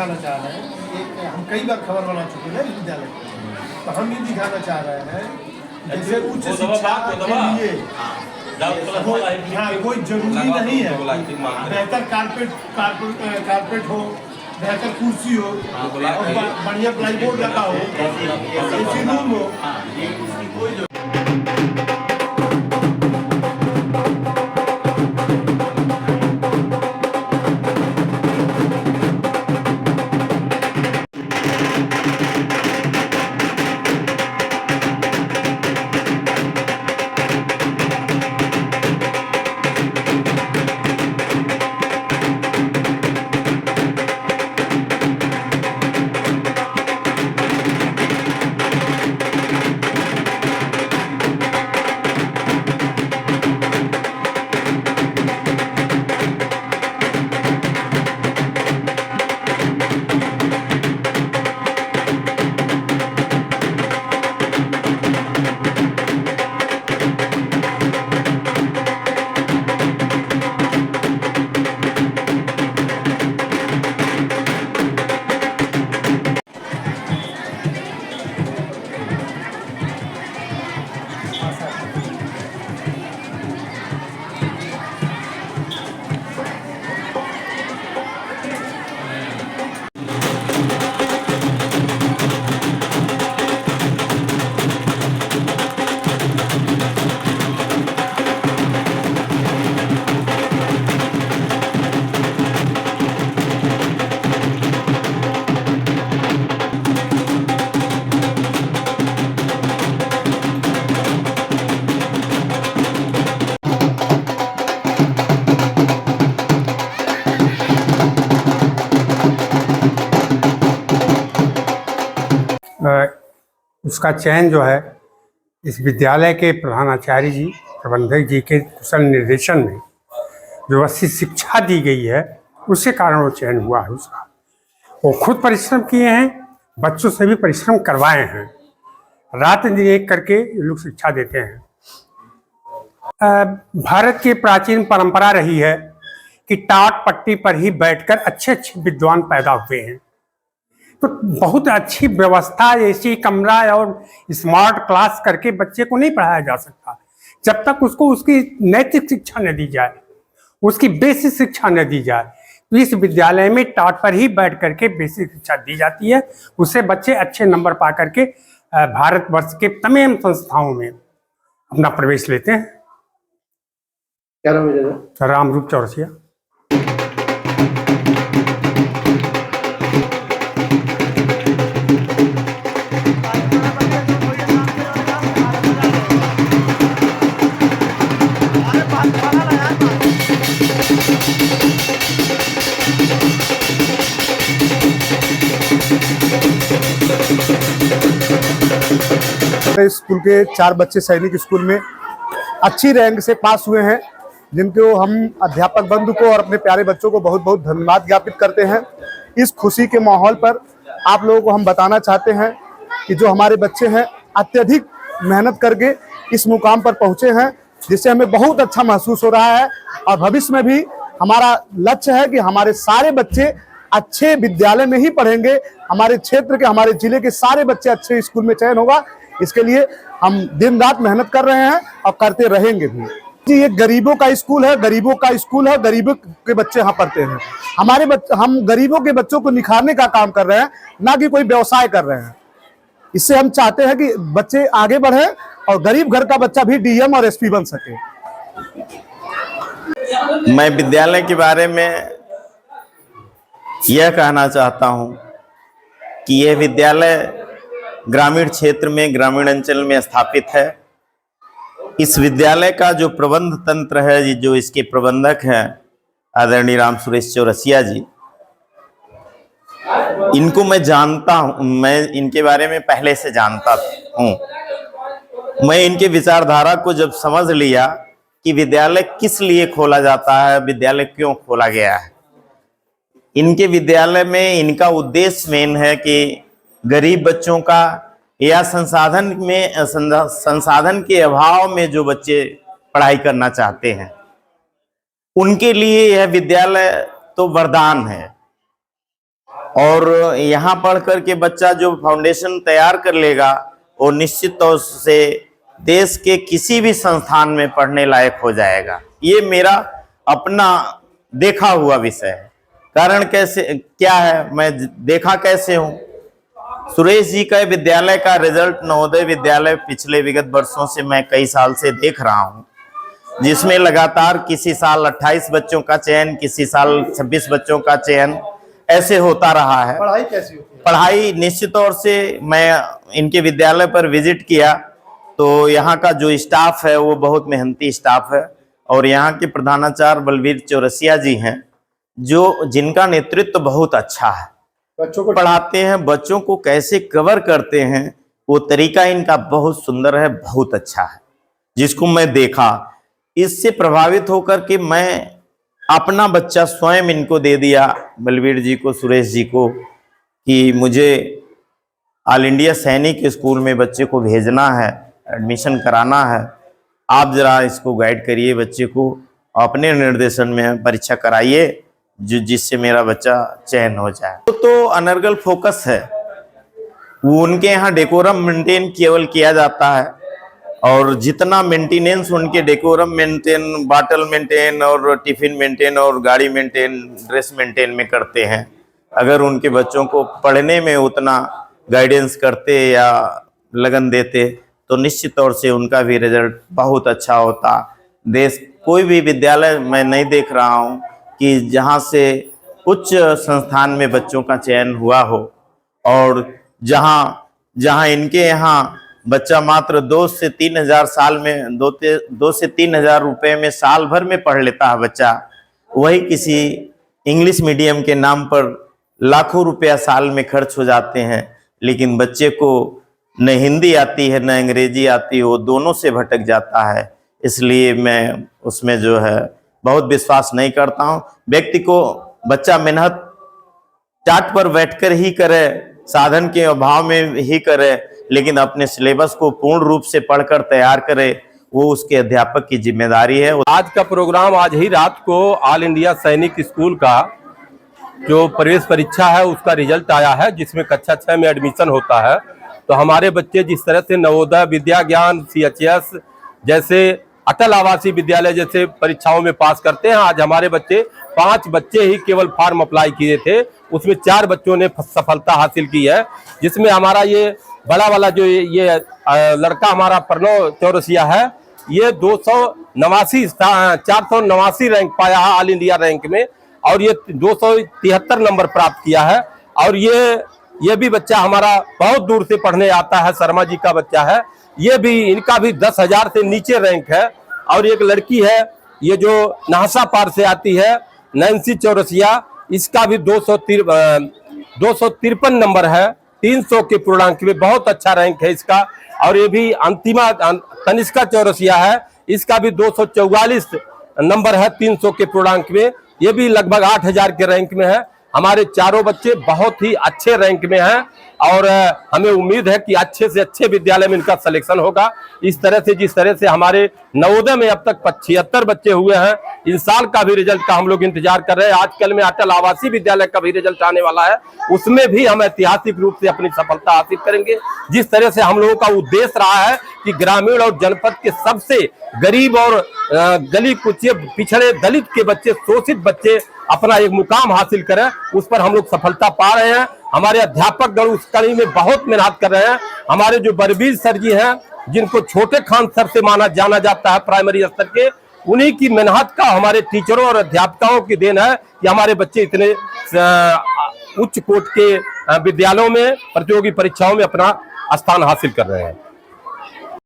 दिखाना चाह रहे हैं, हम कई बार खबर बना चुके हैं इस विद्यालय में, तो हम ये दिखाना चाह रहे हैं जैसे उच्च शिक्षा के लिए कोई जरूरी नहीं है बेहतर कारपेट हो, बेहतर कुर्सी हो, बढ़िया ब्लैक बोर्ड लगा हो, एसी रूम हो। उसका चयन जो है इस विद्यालय के प्रधानाचार्य जी, प्रबंधक जी के कुशल निर्देशन में जो अच्छी शिक्षा दी गई है उसके कारण वो चयन हुआ है उसका। वो खुद परिश्रम किए हैं, बच्चों से भी परिश्रम करवाए हैं, रात दिन एक करके ये लोग शिक्षा देते हैं। भारत की प्राचीन परंपरा रही है कि टाट पट्टी पर ही बैठकर अच्छे अच्छे विद्वान पैदा हुए हैं, तो बहुत अच्छी व्यवस्था, ऐसी कमरा और स्मार्ट क्लास करके बच्चे को नहीं पढ़ाया जा सकता जब तक उसको उसकी नैतिक शिक्षा न दी जाए, उसकी बेसिक शिक्षा न दी जाए। तो इस विद्यालय में टाट पर ही बैठ करके बेसिक शिक्षा दी जाती है, उससे बच्चे अच्छे नंबर पा करके भारतवर्ष के तमाम संस्थाओं में अपना प्रवेश लेते हैं। क्या नाम है? रामरूप चौरसिया। स्कूल के 4 बच्चे सैनिक स्कूल में अच्छी रैंक से पास हुए हैं, जिनको हम अध्यापक बंधु को और अपने प्यारे बच्चों को बहुत बहुत धन्यवाद ज्ञापित करते हैं। इस खुशी के माहौल पर आप लोगों को हम बताना चाहते हैं कि जो हमारे बच्चे हैं अत्यधिक मेहनत करके इस मुकाम पर पहुंचे हैं, जिससे हमें बहुत अच्छा महसूस हो रहा है। और भविष्य में भी हमारा लक्ष्य है कि हमारे सारे बच्चे अच्छे विद्यालय में ही पढ़ेंगे, हमारे क्षेत्र के, हमारे जिले के सारे बच्चे अच्छे स्कूल में चयन होगा। इसके लिए हम दिन रात मेहनत कर रहे हैं और करते रहेंगे भी। जी, ये गरीबों का स्कूल है, गरीबों का स्कूल है, गरीबों के बच्चे यहाँ पढ़ते हैं। हम गरीबों के बच्चों को निखारने का काम कर रहे हैं, ना कि कोई व्यवसाय कर रहे हैं। इससे हम चाहते हैं कि बच्चे आगे बढ़े और गरीब घर का बच्चा भी डीएम और एसपी बन सके। मैं विद्यालय के बारे में यह कहना चाहता हूँ कि यह विद्यालय ग्रामीण क्षेत्र में, ग्रामीण अंचल में स्थापित है। इस विद्यालय का जो प्रबंध तंत्र है, जो इसके प्रबंधक हैं आदरणीय राम सुरेश चौरसिया जी, इनको मैं जानता हूँ, मैं इनके बारे में पहले से जानता हूँ। मैं इनके विचारधारा को जब समझ लिया कि विद्यालय किस लिए खोला जाता है, विद्यालय क्यों खोला गया है। इनके विद्यालय में इनका उद्देश्य मेन है कि गरीब बच्चों का या संसाधन के अभाव में जो बच्चे पढ़ाई करना चाहते हैं, उनके लिए यह विद्यालय तो वरदान है। और यहाँ पढ़ कर के बच्चा जो फाउंडेशन तैयार कर लेगा वो निश्चित तौर से देश के किसी भी संस्थान में पढ़ने लायक हो जाएगा। ये मेरा अपना देखा हुआ विषय है। कारण कैसे क्या है, मैं देखा कैसे हूँ, सुरेश जी का विद्यालय का रिजल्ट नवोदय विद्यालय पिछले विगत वर्षों से मैं कई साल से देख रहा हूँ, जिसमें लगातार किसी साल 28 बच्चों का चयन, किसी साल 26 बच्चों का चयन ऐसे होता रहा है। पढ़ाई कैसी होती है? पढ़ाई निश्चित तौर से मैं इनके विद्यालय पर विजिट किया तो यहाँ का जो स्टाफ है वो बहुत मेहनती स्टाफ है और यहाँ के प्रधानाचार्य बलवीर चौरसिया जी हैं जो जिनका नेतृत्व बहुत अच्छा है। बच्चों को पढ़ाते हैं, बच्चों को कैसे कवर करते हैं वो तरीका इनका बहुत सुंदर है, बहुत अच्छा है, जिसको मैं देखा। इससे प्रभावित होकर के मैं अपना बच्चा स्वयं इनको दे दिया, बलवीर जी को, सुरेश जी को, कि मुझे ऑल इंडिया सैनिक स्कूल में बच्चे को भेजना है, एडमिशन कराना है, आप जरा इसको गाइड करिए, बच्चे को अपने निर्देशन में परीक्षा कराइए जिससे मेरा बच्चा चयन हो जाए। तो अनर्गल फोकस है, वो उनके यहाँ डेकोरम मेंटेन केवल किया जाता है और जितना मेंटेनेंस उनके डेकोरम मेंटेन, बॉटल मेंटेन और टिफिन मेंटेन और गाड़ी मेंटेन, ड्रेस मेंटेन में करते हैं, अगर उनके बच्चों को पढ़ने में उतना गाइडेंस करते या लगन देते तो निश्चित तौर से उनका भी रिजल्ट बहुत अच्छा होता। देश कोई भी विद्यालय मैं नहीं देख रहा हूँ कि जहाँ से उच्च संस्थान में बच्चों का चयन हुआ हो और जहाँ इनके यहाँ बच्चा मात्र 2 से 3 हजार साल में 2 से 3 हजार रुपये में साल भर में पढ़ लेता है बच्चा, वही किसी इंग्लिश मीडियम के नाम पर लाखों रुपया साल में खर्च हो जाते हैं, लेकिन बच्चे को न हिंदी आती है न अंग्रेजी आती है, वो दोनों से भटक जाता है। इसलिए मैं उसमें जो है बहुत विश्वास नहीं करता हूँ। व्यक्ति को बच्चा मेहनत टाट पर बैठकर ही करे, साधन के अभाव में ही करे, लेकिन अपने सिलेबस को पूर्ण रूप से पढ़कर तैयार करे, वो उसके अध्यापक की जिम्मेदारी है। आज का प्रोग्राम आज ही रात को ऑल इंडिया सैनिक स्कूल का जो प्रवेश परीक्षा है उसका रिजल्ट आया है, जिसमें कक्षा 6 में एडमिशन होता है। तो हमारे बच्चे जिस तरह से नवोदय, विद्या ज्ञान, CHS जैसे अटल आवासीय विद्यालय जैसे परीक्षाओं में पास करते हैं, आज हमारे बच्चे 5 बच्चे ही केवल फॉर्म अप्लाई किए थे, उसमें 4 बच्चों ने सफलता हासिल की है। जिसमें हमारा ये बड़ा वाला जो ये लड़का हमारा प्रणव चौरसिया है, ये 489 रैंक पाया है ऑल इंडिया रैंक में और ये 273 नंबर प्राप्त किया है। और ये भी बच्चा हमारा बहुत दूर से पढ़ने आता है, शर्मा जी का बच्चा है, ये भी, इनका भी 10,000 से नीचे रैंक है। और एक लड़की है ये जो नाहसा पार से आती है, नैन्सी चौरसिया, इसका भी 253 नंबर है, 300 के पूर्णांक में, बहुत अच्छा रैंक है इसका। और ये भी अंतिमा तनिष्का चौरसिया है, इसका भी 244 नंबर है 300 के पूर्णांक में, ये भी लगभग 8,000 के रैंक में है। हमारे चारों बच्चे बहुत ही अच्छे रैंक में हैं और हमें उम्मीद है कि अच्छे से अच्छे विद्यालय में इनका सिलेक्शन होगा। इस तरह से जिस तरह से हमारे नवोदय में अब तक 76 बच्चे हुए हैं, इन साल का भी रिजल्ट का हम लोग इंतजार कर रहे हैं। आजकल में अटल आवासीय विद्यालय का भी रिजल्ट आने वाला है, उसमें भी हम ऐतिहासिक रूप से अपनी सफलता हासिल करेंगे। जिस तरह से हम लोगों का उद्देश्य रहा है कि ग्रामीण और जनपद के सबसे गरीब और गली कुचले पिछड़े दलित के बच्चे, शोषित बच्चे अपना एक मुकाम हासिल करें, उस पर हम लोग सफलता पा रहे हैं। हमारे अध्यापक गण उस कड़ी में बहुत मेहनत कर रहे हैं। हमारे जो बलबीर सर जी हैं, जिनको छोटे खान सर से जाना जाता है प्राइमरी स्तर के, उन्हीं की मेहनत का हमारे टीचरों और अध्यापकों की देन है कि हमारे बच्चे इतने उच्च कोटि के विद्यालयों में प्रतियोगी परीक्षाओं में अपना स्थान हासिल कर रहे हैं।